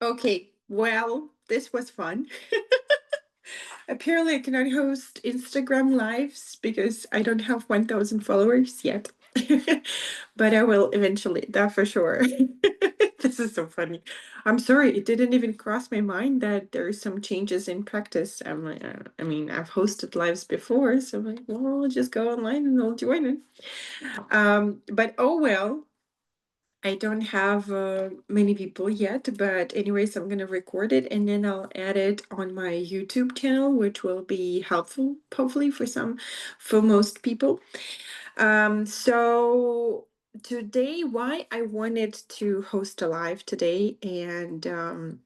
Okay, well, this was fun. Apparently, I cannot host Instagram lives because I don't have 1,000 followers yet. But I will eventually, that for sure. This is so funny. I'm sorry, it didn't even cross my mind that there are some changes in practice. I'm like, I mean, I've hosted lives before, so I'm like, well, I'll just go online and I'll join it. But oh well. I don't have many people yet, but anyways, I'm gonna record it and then I'll add it on my YouTube channel, which will be helpful, hopefully for most people. So today, why I wanted to host a live today and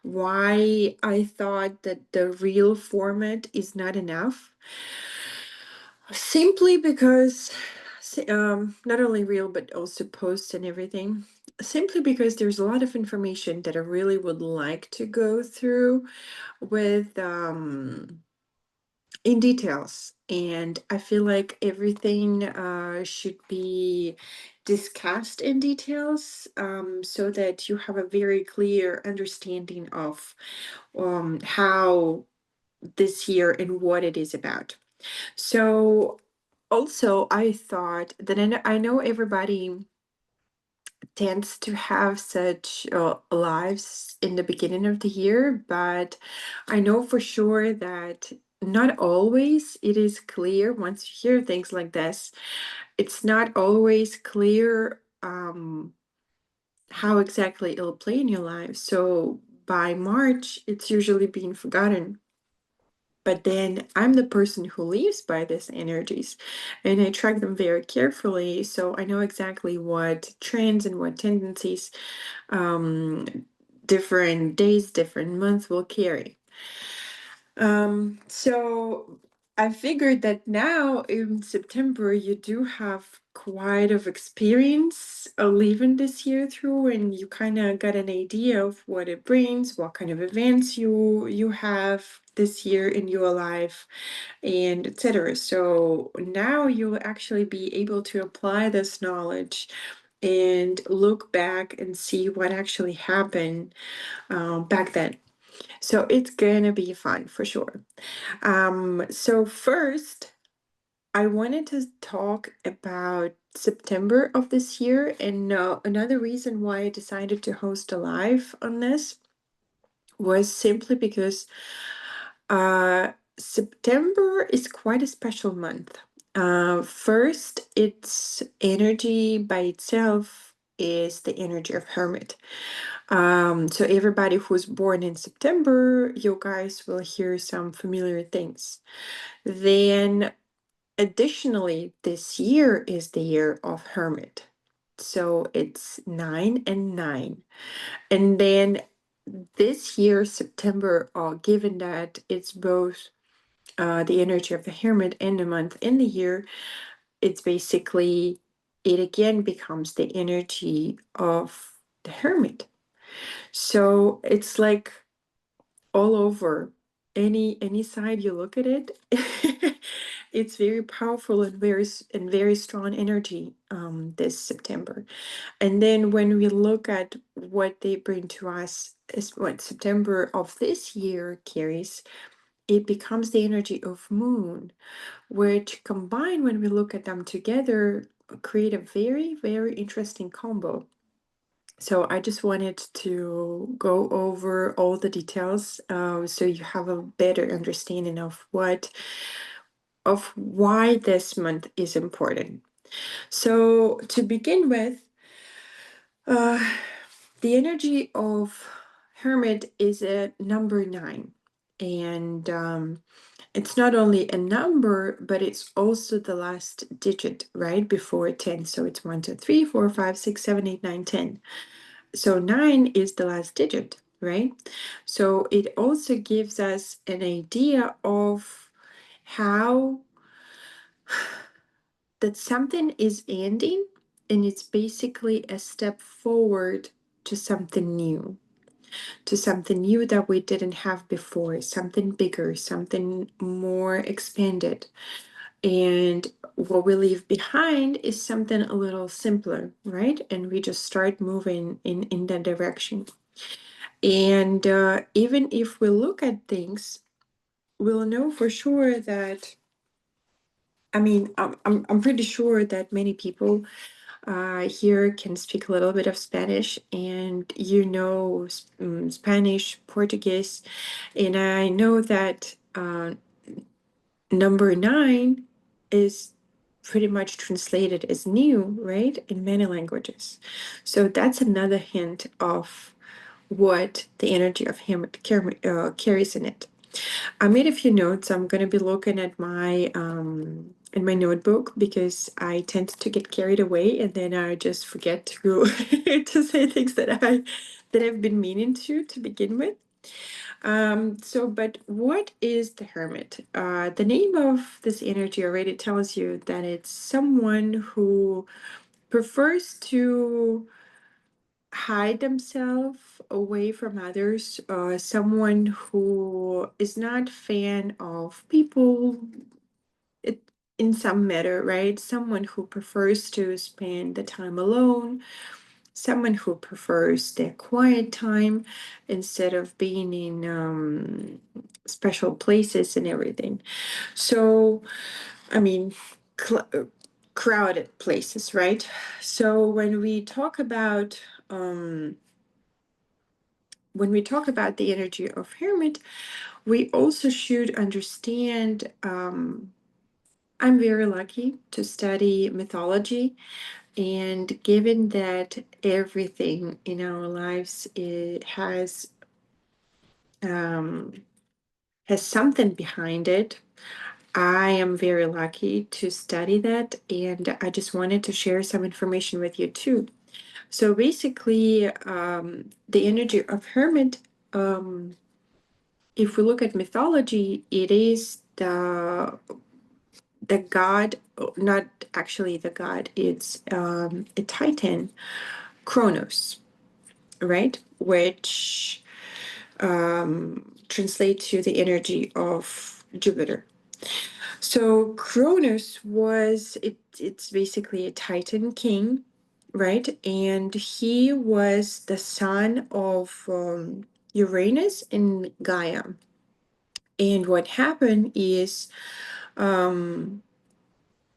why I thought that the real format is not enough. Simply because, not only real, but also posts and everything. Simply because there's a lot of information that I really would like to go through with in details. And I feel like everything should be discussed in details so that you have a very clear understanding of how this year and what it is about. So also, I thought that I know everybody tends to have such lives in the beginning of the year, but I know for sure that not always it is clear once you hear things like this, it's not always clear how exactly it'll play in your life. So by March, it's usually being forgotten. But then I'm the person who lives by these energies and I track them very carefully. So I know exactly what trends and what tendencies um, different days, different months will carry. So I figured that now in September you do have quite of experience living this year through, and you kind of got an idea of what it brings, what kind of events you have this year in your life, and etc. So now you'll actually be able to apply this knowledge and look back and see what actually happened back then. So it's gonna be fun for sure. So first, I wanted to talk about September of this year, and another reason why I decided to host a live on this was simply because September is quite a special month. First, its energy by itself is the energy of Hermit. So everybody who's born in September, you guys will hear some familiar things. Then additionally, this year is the year of Hermit. So it's 9 and 9. And then this year, September, given that it's both the energy of the Hermit and the month in the year, it's basically, it again becomes the energy of the Hermit. So it's like all over any side you look at it. It's very powerful and very strong energy this September. And then when we look at what they bring to us, is what September of this year carries, it becomes the energy of moon, which combined when we look at them together create a very interesting combo. So I just wanted to go over all the details so you have a better understanding of why this month is important. So to begin with, uh, the energy of Hermit is at number 9. And it's not only a number, but it's also the last digit, right? Before 10. So it's 1, 2, 3, 4, 5, 6, 7, 8, 9, 10. So 9 is the last digit, right? So it also gives us an idea of how that something is ending and it's basically a step forward to something new, that we didn't have before, something bigger, something more expanded. And what we leave behind is something a little simpler, right? And we just start moving in that direction. And even if we look at things, we'll know for sure that, I mean, I'm pretty sure that many people here can speak a little bit of Spanish, and Spanish, Portuguese, and I know that number 9 is pretty much translated as new, right, in many languages. So that's another hint of what the energy of him carries in it. I made a few notes. I'm going to be looking at my in my notebook because I tend to get carried away and then I just forget to to say things that I've been meaning to begin with. But what is the hermit? The name of this energy already tells you that it's someone who prefers to hide themselves away from others, someone who is not fan of people it, in some matter, right? Someone who prefers to spend the time alone, someone who prefers their quiet time instead of being in special places and everything. So, I mean, cl- uh, crowded places, right? So um, when we talk about the energy of hermit, we also should understand. I'm very lucky to study mythology, and given that everything in our lives um, has something behind it, I am very lucky to study that, and I just wanted to share some information with you too. So basically, the energy of hermit, if we look at mythology, it is the god, not actually the god, it's a titan, Kronos, right? Which translates to the energy of Jupiter. So Cronus it's basically a Titan king, right? And he was the son of Uranus and Gaia. And what happened is um,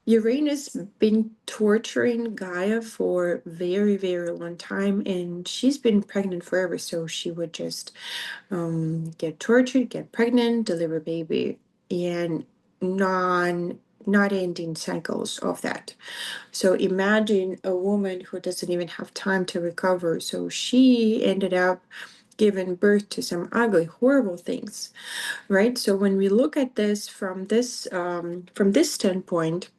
Uranus been torturing Gaia for very, very long time, and she's been pregnant forever. So she would just get tortured, get pregnant, deliver baby, and non not ending cycles of that. So imagine a woman who doesn't even have time to recover. So she ended up giving birth to some ugly, horrible things, right? So when we look at this from this standpoint,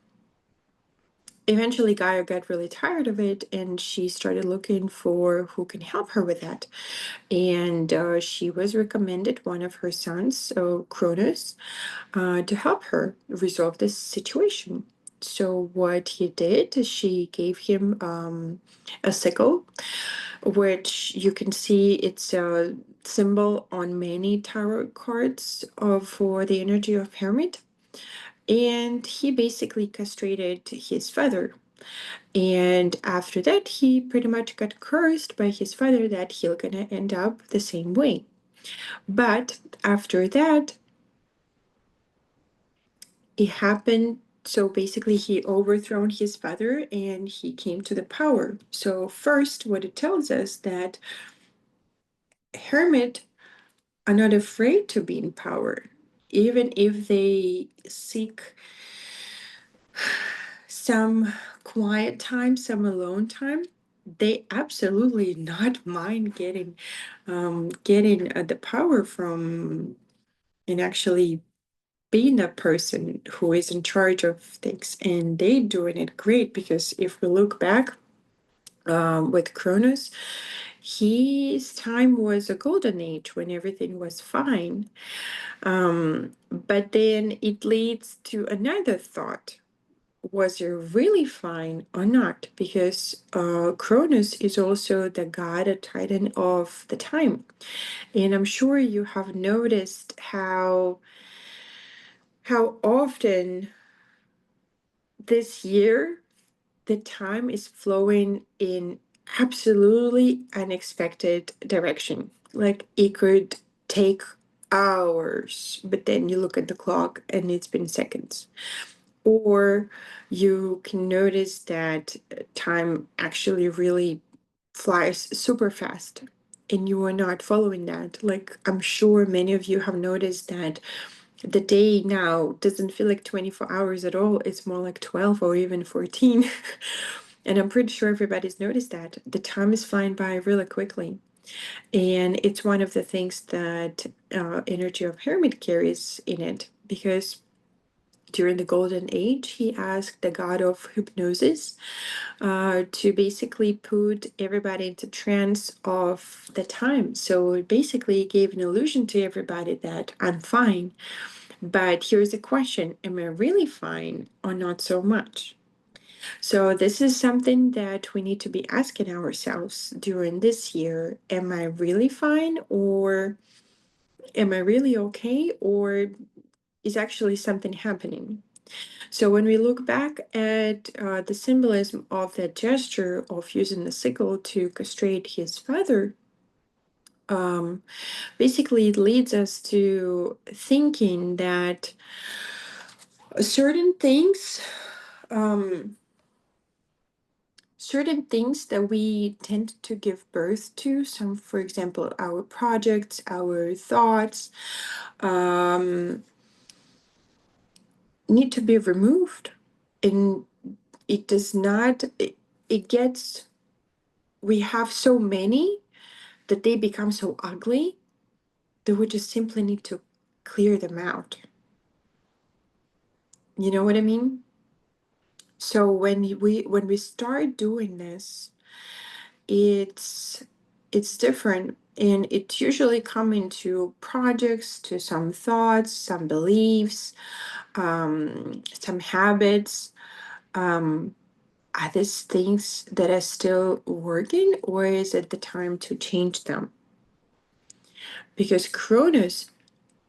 eventually Gaia got really tired of it and she started looking for who can help her with that. And she was recommended one of her sons, so Cronus, to help her resolve this situation. So what he did is she gave him a sickle, which you can see it's a symbol on many tarot cards for the energy of Hermit. And he basically castrated his father. And after that, he pretty much got cursed by his father that he's gonna end up the same way. But after that, it happened. So basically, he overthrown his father and he came to the power. So first, what it tells us that hermit are not afraid to be in power, even if they seek some quiet time, some alone time. They absolutely not mind getting the power from and actually being that person who is in charge of things, and they doing it great because if we look back with Cronus, his time was a golden age when everything was fine. But then it leads to another thought. Was it really fine or not? Because Cronus is also the god, a titan of the time. And I'm sure you have noticed how often this year the time is flowing in absolutely unexpected direction. Like it could take hours, but then you look at the clock and it's been seconds. Or you can notice that time actually really flies super fast and you are not following that. Like I'm sure many of you have noticed that the day now doesn't feel like 24 hours at all. It's more like 12 or even 14. And I'm pretty sure everybody's noticed that. The time is flying by really quickly. And it's one of the things that energy of hermit carries in it, because during the golden age, he asked the god of hypnosis to basically put everybody into trance of the time. So it basically gave an illusion to everybody that I'm fine. But here's a question: am I really fine or not so much? So this is something that we need to be asking ourselves during this year. Am I really fine, or am I really okay, or is actually something happening? So when we look back at the symbolism of that gesture of using the sickle to castrate his father, um, basically it leads us to thinking that certain things, um, certain things that we tend to give birth to, some, for example, our projects, our thoughts, um, need to be removed. And it does not, it gets, we have so many that they become so ugly that we just simply need to clear them out. You know what I mean? So when we start doing this, it's it's different, and it's usually coming to projects, to some thoughts, some beliefs, some habits. Um, are these things that are still working, or is it the time to change them? Because Cronus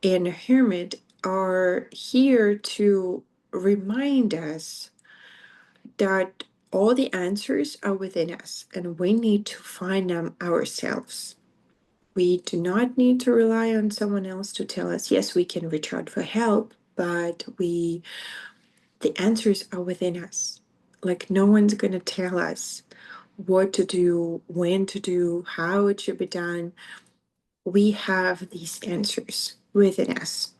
and Hermit are here to remind us that all the answers are within us and we need to find them ourselves. We do not need to rely on someone else to tell us. Yes, we can reach out for help, but the answers are within us. Like no one's going to tell us what to do, when to do, how it should be done. We have these answers within us.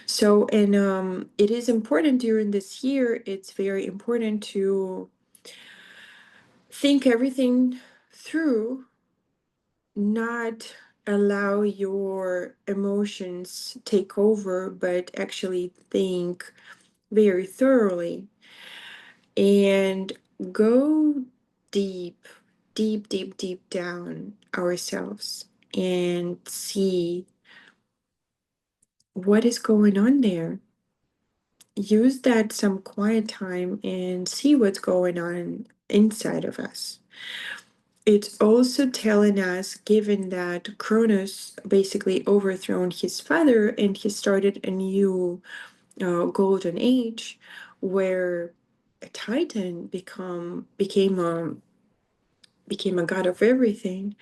So, and it is important during this year, it's very important to think everything through, not allow your emotions take over, but actually think very thoroughly and go deep, deep, deep, deep down ourselves and see what is going on there. Use that some quiet time and see what's going on inside of us. It's also telling us, given that Cronus basically overthrown his father and he started a new golden age where a Titan became a god of everything.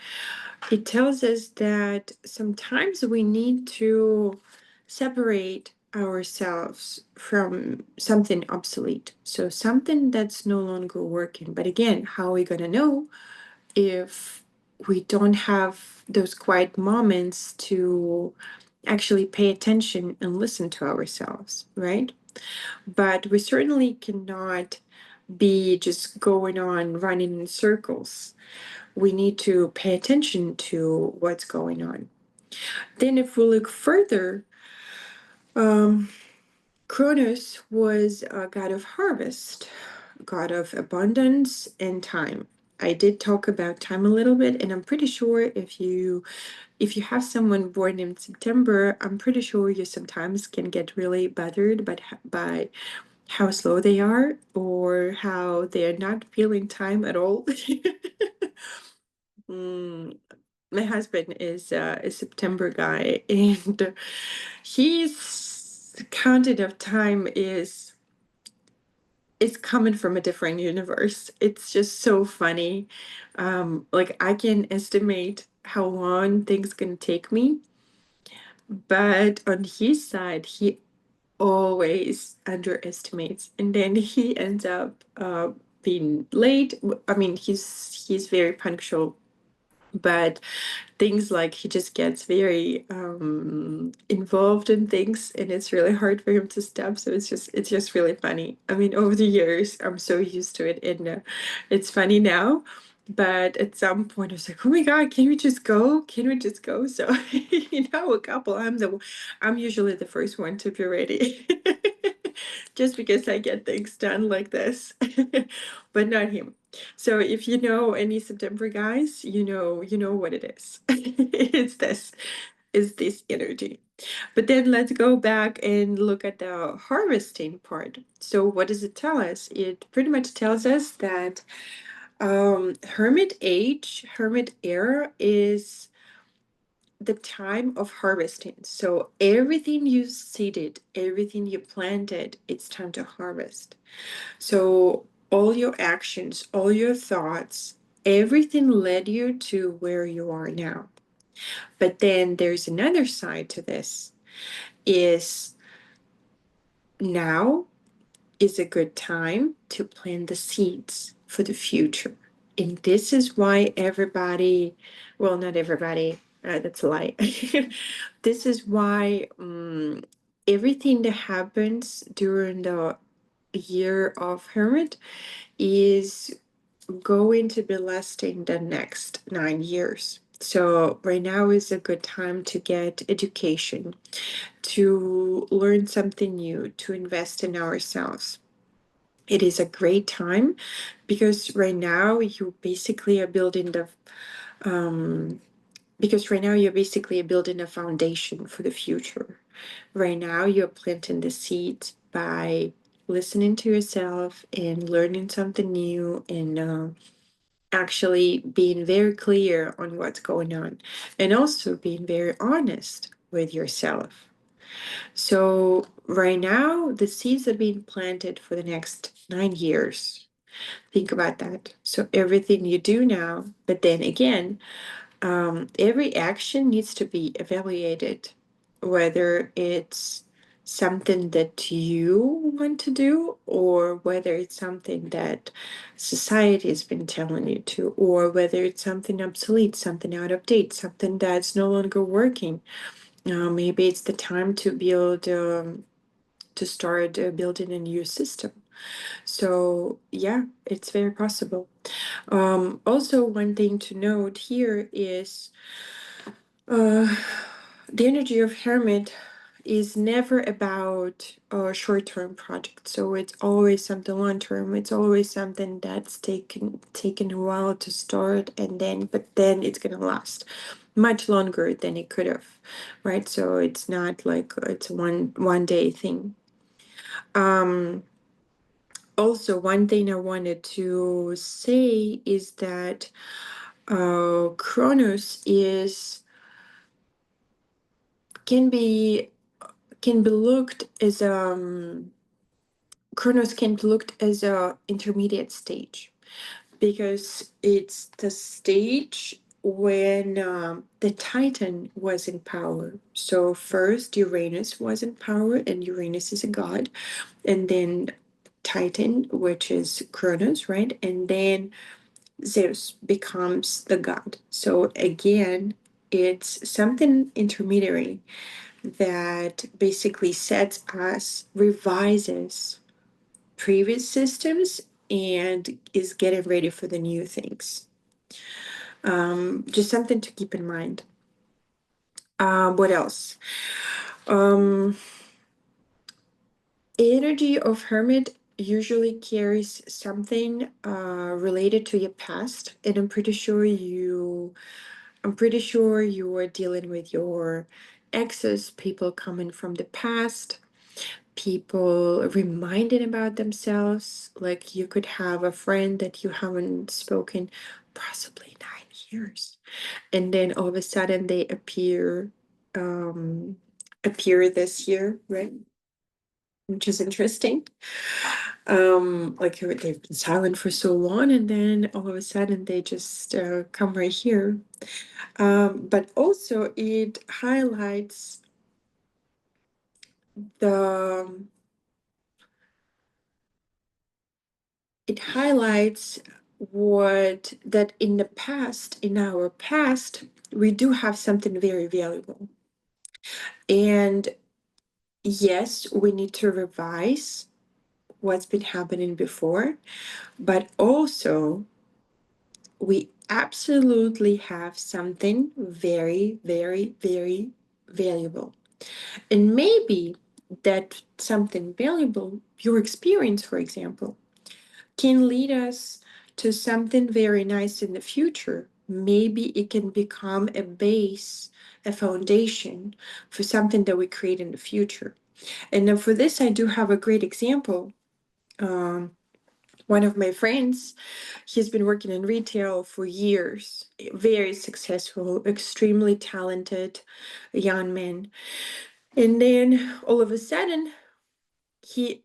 It tells us that sometimes we need to separate ourselves from something obsolete. So something that's no longer working. But again, how are we going to know if we don't have those quiet moments to actually pay attention and listen to ourselves, right? But we certainly cannot be just going on running in circles. We need to pay attention to what's going on. Then, if we look further, um, Cronus was a god of harvest, god of abundance and time. I did talk about time a little bit, and I'm pretty sure if you have someone born in September, I'm pretty sure you sometimes can get really bothered by how slow they are or how they're not feeling time at all. Mm, my husband is a September guy, and his content of time is it's coming from a different universe. It's just so funny. Like I can estimate how long things gonna take me, but on his side, he always underestimates, and then he ends up being late. I mean, he's very punctual, but things like he just gets very involved in things, and it's really hard for him to stop. So it's just really funny. I mean, over the years I'm so used to it, and it's funny now, but at some point I was like, oh my god, can we just go, can we just go? So a couple, I'm usually the first one to be ready. Just because I get things done like this. But not him. So if you know any September guys, you know what it is. It's this energy. But then let's go back and look at the harvesting part. So what does it tell us? It pretty much tells us that hermit era is the time of harvesting. So everything you seeded, everything you planted, it's time to harvest. So all your actions, all your thoughts, everything led you to where you are now. But then there's another side to this is now is a good time to plant the seeds for the future. And this is why everybody, well, not everybody, that's a lie. This is why everything that happens during the year of Hermit is going to be lasting the next 9 years. So right now is a good time to get education, to learn something new, to invest in ourselves. It is a great time because right now you basically are building the because right now you're basically building a foundation for the future. Right now you're planting the seeds by listening to yourself and learning something new and actually being very clear on what's going on and also being very honest with yourself. So, right now, the seeds are being planted for the next 9 years. Think about that. So, everything you do now, but then again, every action needs to be evaluated, whether it's something that you want to do or whether it's something that society has been telling you to, or whether it's something obsolete, something out of date, something that's no longer working. Maybe it's the time to start building a new system. So yeah, it's very possible. Also, one thing to note here is uh, the energy of hermit is never about a short-term project. So it's always something long-term. It's always something that's taken a while to start, and then but then it's gonna last much longer than it could have, right? So it's not like it's one day thing. Um, Also, one thing I wanted to say is that Chronos is can be can be looked as Chronos can be looked as a intermediate stage because it's the stage when the Titan was in power. So first Uranus was in power, and Uranus is a god, and then Titan, which is Chronos, right? And then Zeus becomes the god. So again, it's something intermediary that basically sets us, revises previous systems, and is getting ready for the new things. Just something to keep in mind. What else? Um, Energy of Hermit usually carries something related to your past, and I'm pretty sure you are dealing with your exes, people coming from the past, people reminding about themselves. Like you could have a friend that you haven't spoken possibly 9 years, and then all of a sudden they appear this year, right? which is interesting. Like they've been silent for so long, and then all of a sudden they just come right here. But also the it highlights what that in our past, we do have something very valuable. And yes, we need to revise what's been happening before, but also we absolutely have something very, very, very valuable. And maybe that something valuable, your experience, for example, can lead us to something very nice in the future. Maybe it can become a base, a foundation for something that we create in the future. And then for this, I do have a great example. Um, one of my friends, he's been working in retail for years, very successful, extremely talented young man. And then all of a sudden,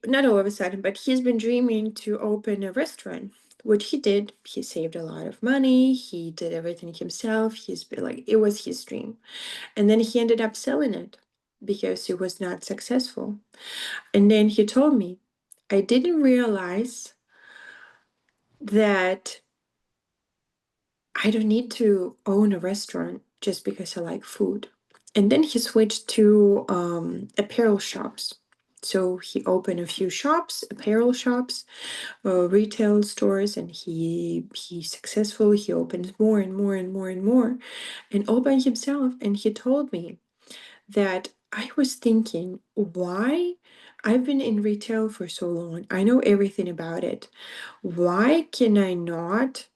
not all of a sudden, but he's been dreaming to open a restaurant. What he did, he saved a lot of money, he did everything himself. He's been like, it was his dream. And then he ended up selling it because it was not successful. And then he told me, I didn't realize that I don't need to own a restaurant just because I like food. And then he switched to apparel shops. So he opened a few shops, apparel shops, retail stores, and he's successful. He opens more and more and more and more, and all by himself. And he told me that I was thinking, why I've been in retail for so long. I know everything about it. Why can I not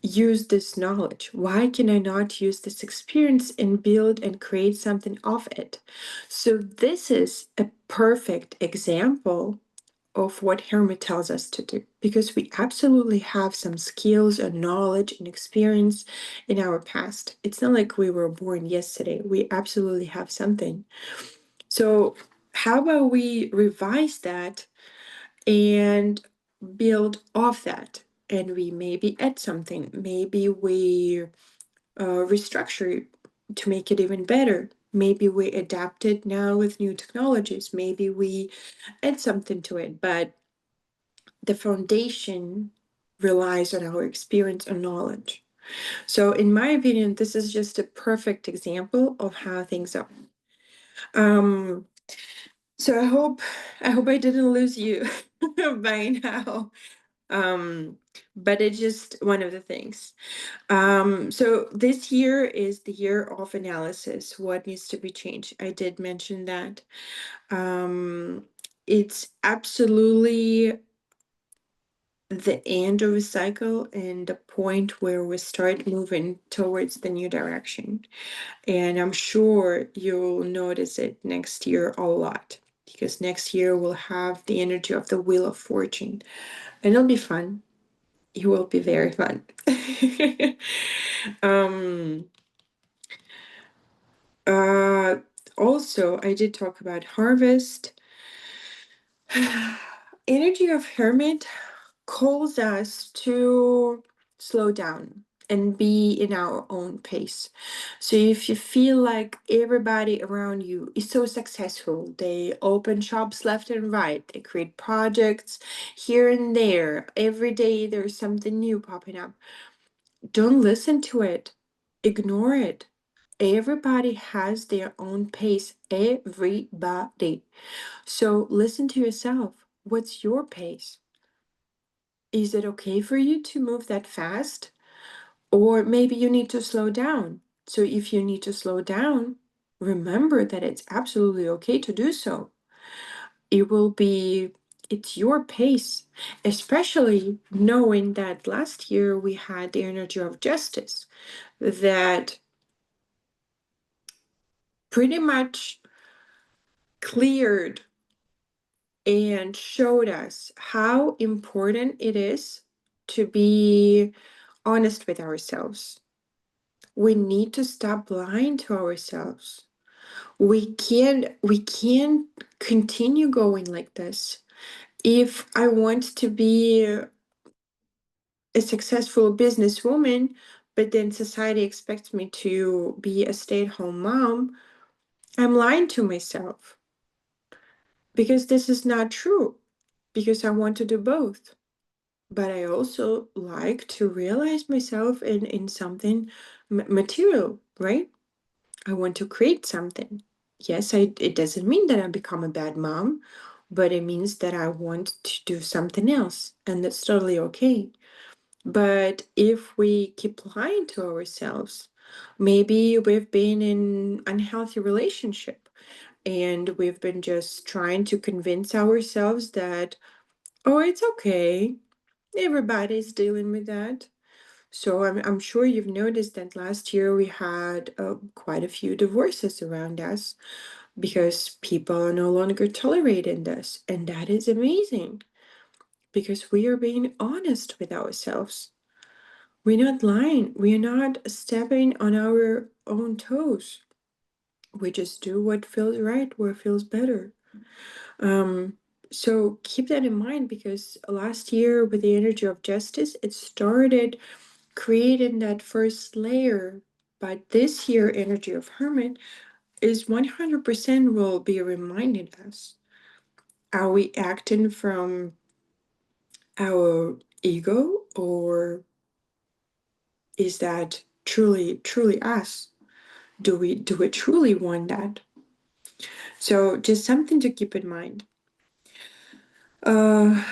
use this knowledge? Why can I not use this experience and build and create something of it? So this is a perfect example of what Hermit tells us to do, because we absolutely have some skills and knowledge and experience in our past. It's not like we were born yesterday. We absolutely have something. So how about we revise that and build off that? And we maybe add something. Maybe we restructure it to make it even better. Maybe we adapt it now with new technologies. Maybe we add something to it. But the foundation relies on our experience and knowledge. So, in my opinion, this is just a perfect example of how things are. Um, so I hope I didn't lose you by now. Um, but it's just one of the things. So this year is the year of analysis. What needs to be changed? I did mention that. Um, it's absolutely the end of a cycle and the point where we start moving towards the new direction. And I'm sure you'll notice it next year a lot, because next year we'll have the energy of the Wheel of Fortune, and it'll be fun. It will be very fun. um, uh, Also, I did talk about harvest. Energy of Hermit calls us to slow down and be in our own pace. So if you feel like everybody around you is so successful, they open shops left and right, they create projects here and there, every day there's something new popping up. Don't listen to it. Ignore it. Everybody has their own pace. Everybody. So listen to yourself. What's your pace? Is it okay for you to move that fast? Or maybe you need to slow down. So if you need to slow down, remember that it's absolutely okay to do so. It will be, it's your pace, especially knowing that last year we had the energy of justice that pretty much cleared and showed us how important it is to be honest with ourselves. We need to stop lying to ourselves. We can't continue going like this. If I want to be a successful businesswoman, but then society expects me to be a stay-at-home mom, I'm lying to myself because this is not true, because I want to do both. But I also like to realize myself in something material, right? I want to create something. Yes, it doesn't mean that I become a bad mom, but it means that I want to do something else, and that's totally okay. But if we keep lying to ourselves, maybe we've been in unhealthy relationship and we've been just trying to convince ourselves that, oh, it's okay. Everybody's dealing with that. So I'm sure you've noticed that last year we had quite a few divorces around us because people are no longer tolerating this. And that is amazing because we are being honest with ourselves. We're not lying. We're not stepping on our own toes. We just do what feels right, what feels better. Um, so keep that in mind because last year with the energy of justice, it started creating that first layer. But this year, energy of hermit is 100% will be reminding us. Are we acting from our ego or is that truly us? Do we truly want that? So just something to keep in mind. Uh,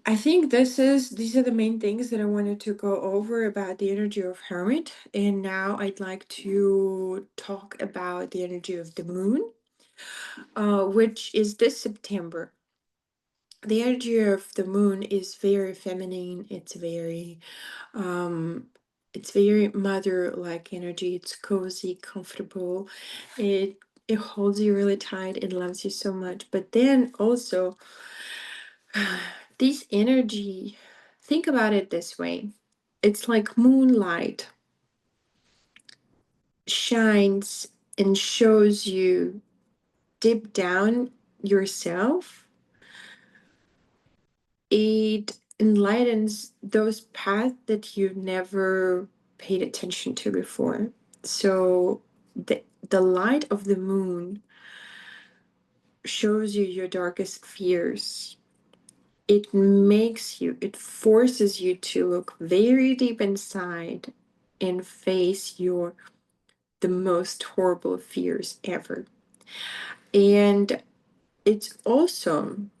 I think these are the main things that I wanted to go over about the energy of Hermit. And now I'd like to talk about the energy of the moon, which is this September. The energy of the moon is very feminine. Um, it's very mother-like energy. It's cozy, comfortable. It it holds you really tight. It loves you so much. But then also this energy, think about it this way. It's like moonlight shines and shows you deep down yourself. It enlightens those paths that you never paid attention to before. So the light of the moon shows you your darkest fears. It forces you to look very deep inside and face the most horrible fears ever. And it's awesome.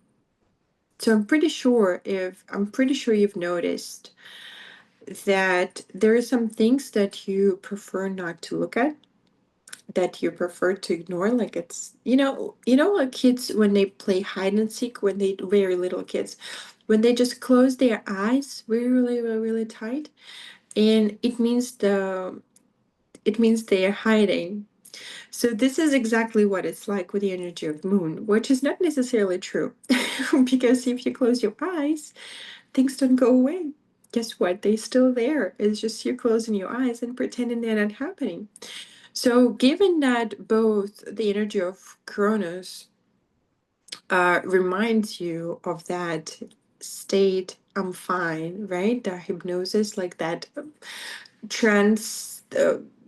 So I'm pretty sure you've noticed that there are some things that you prefer not to look at, that you prefer to ignore. Like it's, like kids when they play hide and seek, when they very little kids, when they just close their eyes really tight, and it means they are hiding. So this is exactly what it's like with the energy of moon, which is not necessarily true. Because if you close your eyes, things don't go away. Guess what? They're still there. It's just you closing your eyes and pretending they're not happening. So given that both the energy of Cronus reminds you of that state, I'm fine, right? The hypnosis, like that trance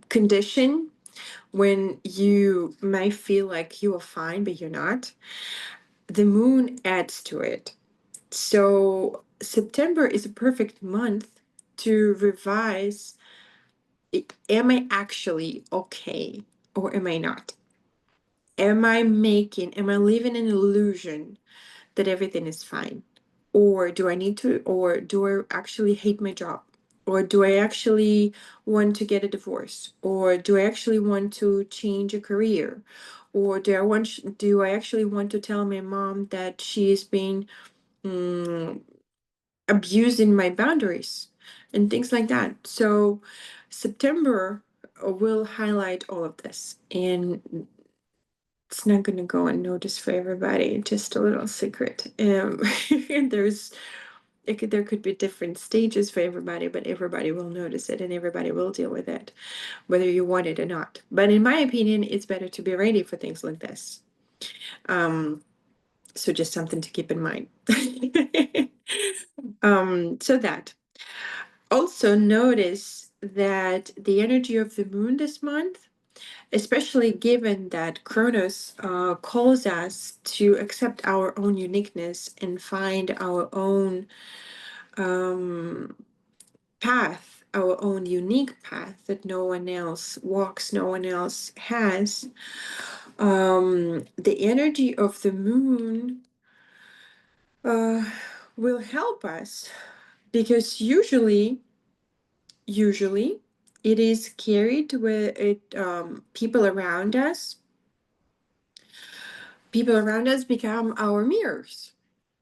condition when you might feel like you are fine, but you're not. The moon adds to it. So September is a perfect month to revise, am I actually okay or am I not? Am I living an illusion that everything is fine? Or do I actually hate my job? Or do I actually want to get a divorce? Or do I actually want to change a career? Or do I actually want to tell my mom that she is being mm, abusing my boundaries and things like that? So September will highlight all of this, and it's not going to go unnoticed for everybody. Just a little secret. There's There could be different stages for everybody, but everybody will notice it and everybody will deal with it, whether you want it or not. But in my opinion, it's better to be ready for things like this. Um, so just something to keep in mind. So that. Also notice that the energy of the moon this month, especially given that Kronos calls us to accept our own uniqueness and find our own um, path, our own unique path that no one else walks, no one else has. The energy of the moon uh, will help us because usually it is carried with it. People around us become our mirrors.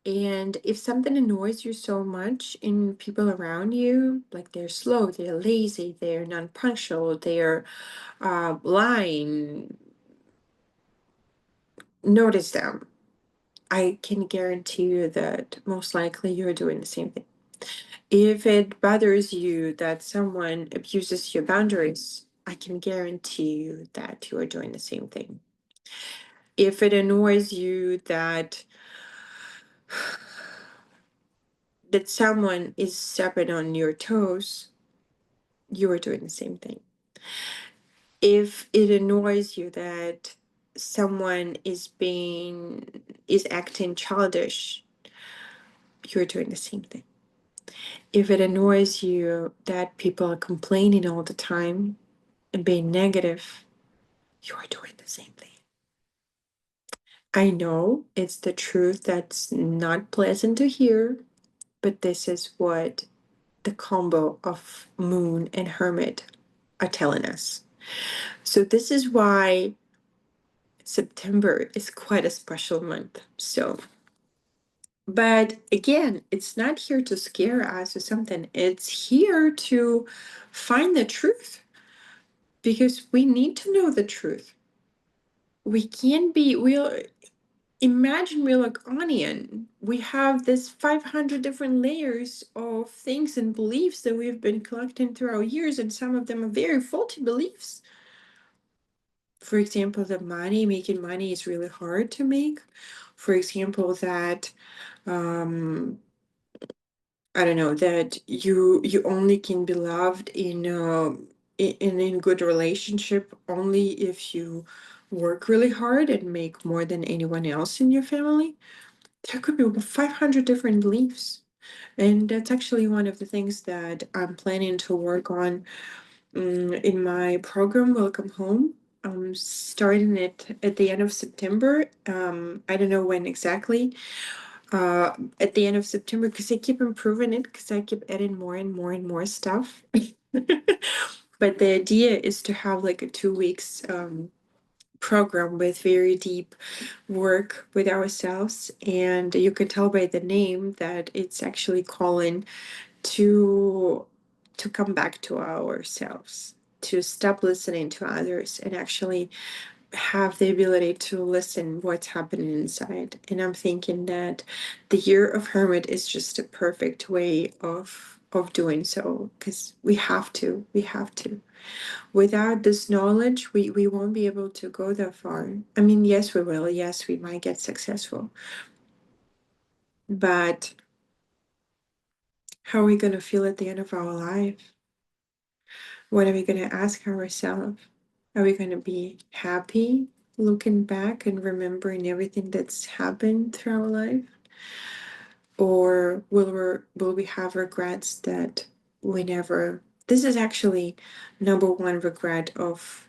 And if something annoys you so much in people around you, like they're slow, they're lazy, they're non-punctual, they're lying, notice them. I can guarantee you that most likely you're doing the same thing. If it bothers you that someone abuses your boundaries, I can guarantee you that you are doing the same thing. If it annoys you that someone is stepping on your toes, you are doing the same thing. If it annoys you that someone is acting childish, you're doing the same thing. If it annoys you that people are complaining all the time and being negative, you are doing the same thing. I know it's the truth that's not pleasant to hear, but this is what the combo of moon and hermit are telling us. So this is why September is quite a special month. So, but again, it's not here to scare us or something. It's here to find the truth because we need to know the truth. We can't be, we'll imagine we're like onion. We have this 500 different layers of things and beliefs that we've been collecting through our years, and some of them are very faulty beliefs. For example, that making money is really hard to make. For example, that um I don't know, that you only can be loved in good relationship only if you work really hard and make more than anyone else in your family. There could be over 500 different beliefs. And that's actually one of the things that I'm planning to work on in my program, Welcome Home. I'm starting it at the end of September. I don't know when exactly. At the end of September, because I keep improving it, because I keep adding more and more and more stuff. But the idea is to have like a 2 weeks program with very deep work with ourselves. And you can tell by the name that it's actually calling to come back to ourselves, to stop listening to others and actually have the ability to listen what's happening inside. And I'm thinking that the year of hermit is just a perfect way of doing so, because we have to without this knowledge we won't be able to go that far. I mean, yes, we will, yes, we might get successful, but how are we going to feel at the end of our life? What are we going to ask ourselves? Are we going to be happy looking back and remembering everything that's happened through our life? Or will we have regrets that we never? This is actually number one regret of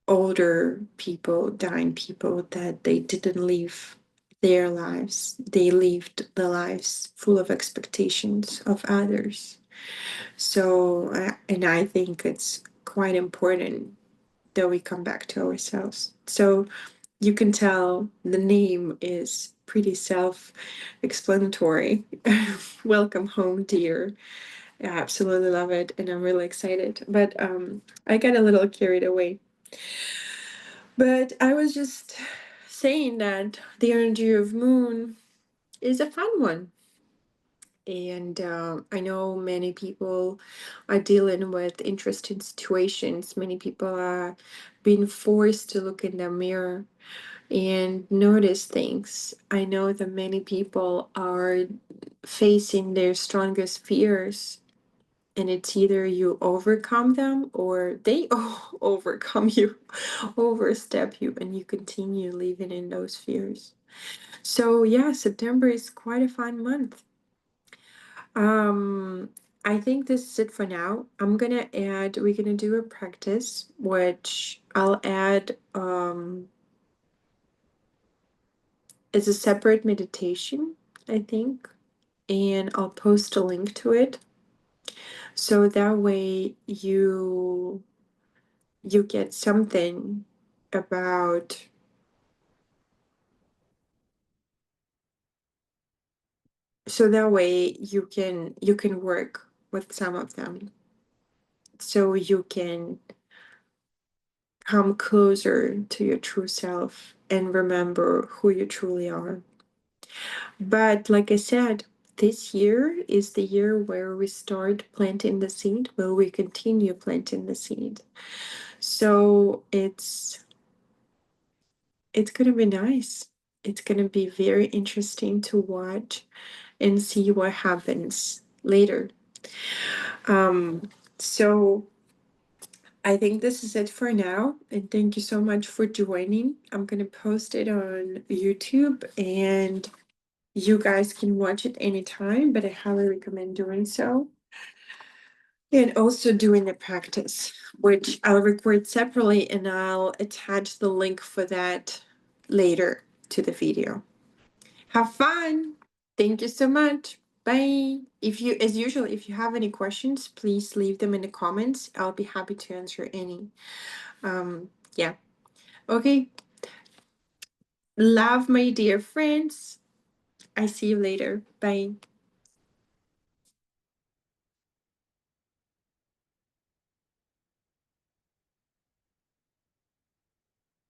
older people, dying people, that they didn't live their lives. They lived the lives full of expectations of others. So, and I think it's quite important that we come back to ourselves. So you can tell the name is pretty self-explanatory. Welcome home, dear. I absolutely love it, and I'm really excited. But I got a little carried away. But I was just saying that the energy of moon is a fun one. And I know many people are dealing with interesting situations. Many people are being forced to look in the mirror and notice things. I know that many people are facing their strongest fears, and it's either you overcome them or they overcome you, overstep you, and you continue living in those fears. So, yeah, September is quite a fun month. Um, I think this is it for now. We're gonna do a practice, which I'll add as a separate meditation, I think, and I'll post a link to it. So that way you get something about, so that way you can work with some of them, so you can come closer to your true self and remember who you truly are. But like I said, this year is the year where we start planting the seed, where we continue planting the seed. So it's gonna be nice. It's gonna be very interesting to watch and see what happens later. So I think this is it for now, and thank you so much for joining. I'm gonna post it on YouTube, and you guys can watch it anytime, but I highly recommend doing so. And also doing the practice, which I'll record separately, and I'll attach the link for that later to the video. Have fun. Thank you so much. Bye. If you, as usual, if you have any questions, please leave them in the comments. I'll be happy to answer any. Yeah. Okay. Love, my dear friends. I see you later. Bye.